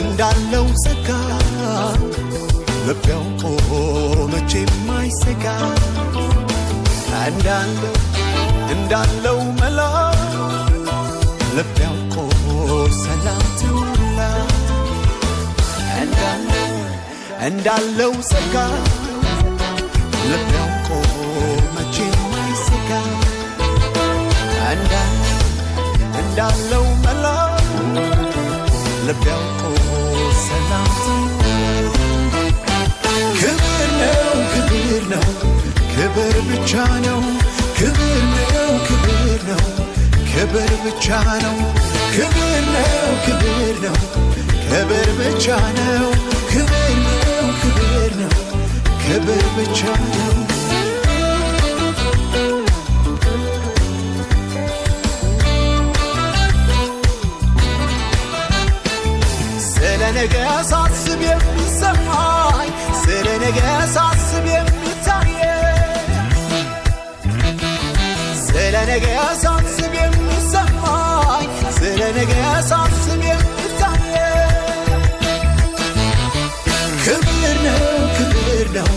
እንዳለው ሰጋ ልቤው ቆመች የማይሰጋ እንዳለው መላ ልቤው ቆሞ ሰላም ትውላ እንዳለው ሰጋ ልቤው ቆመች የማይሰጋ እንዳለው መላ ልቤው ቆሞ ሰላም ክብር ነው ክብር ብቻ ነው ክብር ነው ክብር ብቻ ነው ክብር ነው ክብር ብቻ ነው ክብር ነው ክብር ብቻ ነው ስለነገ ሳስብ የሚሰማኝ ስለነገ ሳስብ የሚታየኝ ስለነገ ሳስብ የሚሰማኝ ስለነገ ሳስብ የሚታየኝ ክብር ነው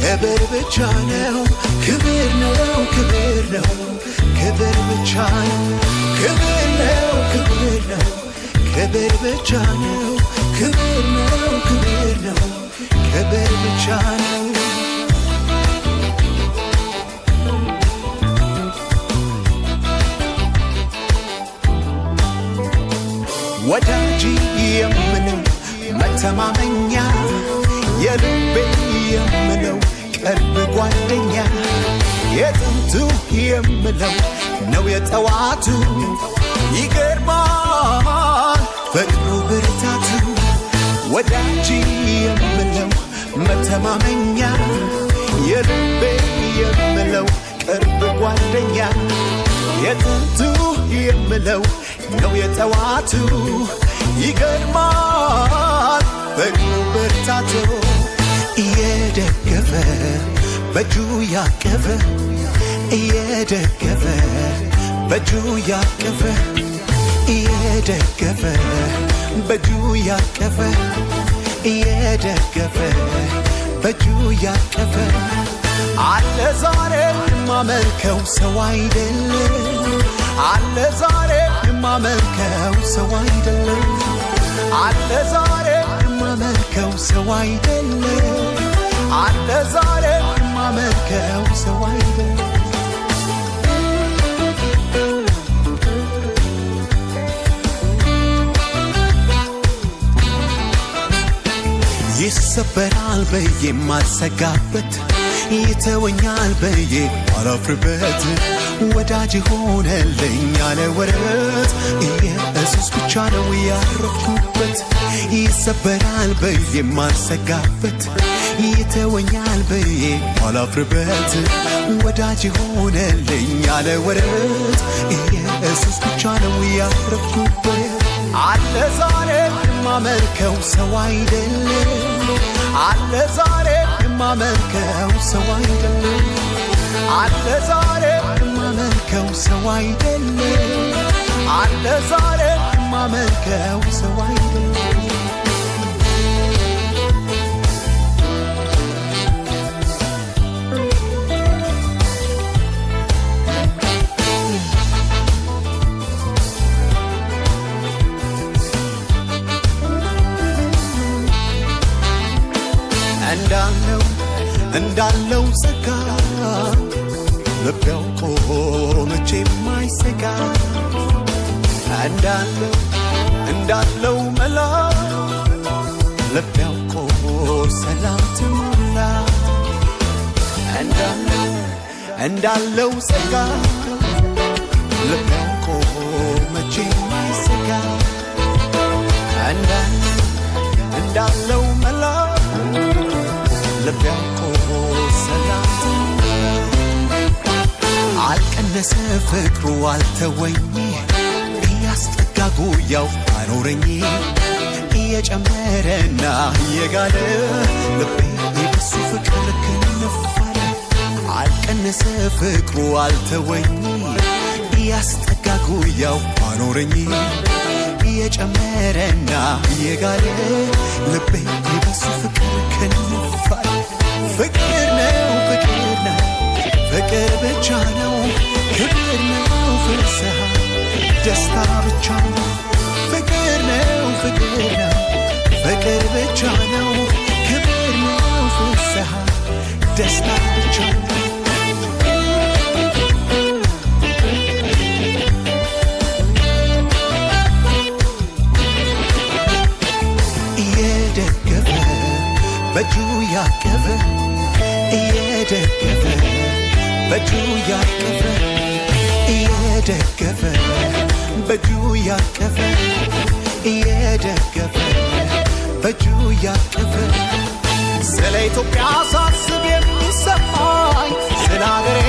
ክብር ብቻ ነው ክብር ነው ክብር ብቻ ነው ክብር ነው ክብር ብቻ ነው ክብር ነው ክብር ብቻ ነው ወዳጅ የምለው መተማመኛ የልቤ የምለው ቅርብ ጓደኛ የጥንቱ የምለው ነው የጠዋቱ ይገርማል ፍቅሩ ብርታቱ ወዳጅ የምለው መተማመኛ የልቤ የምለው ቅርብ ጓደኛ የጥንቱ የምለው ነው የጠዋቱ ይገርማል ፍቅሩ ብርታቱ እየደገፈ በእጁ ያቀፈ እየደገፈ በእጁ ያቀፈ እየደገፈ በእጁ ያቀፈ እየደገፈ በእጁ ያቀፈ አለ ዛሬ የማመልከው ሰው አይደለም አለ ዛሬ የማመልከው ሰው አይደለም አለ ዛሬ የማመልከው ሰው አይደለም አለ ዛሬ የማመልከው ሰው አይደለም ይሰበራል በዬ ማልሰጋበት ይተወኛል በዬ ማላፍርበት ወዳጅ ሆነልኝ ያለ ወረት ኢየሱስ ብቻ ነው ያረፍኩበት ይሰበራል በዬ ማልሰጋበት ይተወኛል በዬ ማላፍርበት ወዳጅ ሆነልኝ ያለ ወረት ኢየሱስ ብቻ ነው ያረፍኩበት አለ ዛሬ የማመልከው ሰው አይደለም አለ ዛሬ የማመልከው ሰው አይደለም አለ ዛሬ የማመልከው ሰው አይደለም አለ ዛሬ የማመልከው ሰው አይደለም እንዳለው ሰጋ ልቤው ቆመች የማይሰጋ እንዳለው መላ ልብ ያውቆ ሰላም ትሞላ እንዳለው ጸጋ ልብ ያውቆ መቼም አይሰጋ እንዳለው መላ ልብ ያውቆ ሰላም አልቀነሰ ፍቅሩ አልተወኝ እያስጠጋ ጉያው አኖረኝ እየጨመረና እየጋለ ልቤ የበሱ ፍቅር ክንፋለ አልቀነሰ ፍቅሩ አልተወኝ እያስጠጋ ጉያው አኖረኝ እየጨመረና እየጋለ ልቤ የበሱ ፍቅር ክንፋለ ፍቅር ነው ፍቅር ብቻ ነው ክብር ነው ፍስሃ ደስታ ብቻ ነው ፍቅር ነው ፍቅር ብቻ ነው ክብር ነው ፍስሃ ደስታ ብቻ ነው እየደገፈ በእጁ ያቀፈ እየደገፈ በእጁ ያቀፈ እየደገፈ በእጁ ያቀፈ እየደገፈ በእጁ ያቀፈ ስለ ኢትዮጵያ ሳስብ የሚሰማኝ ስለ አገሬ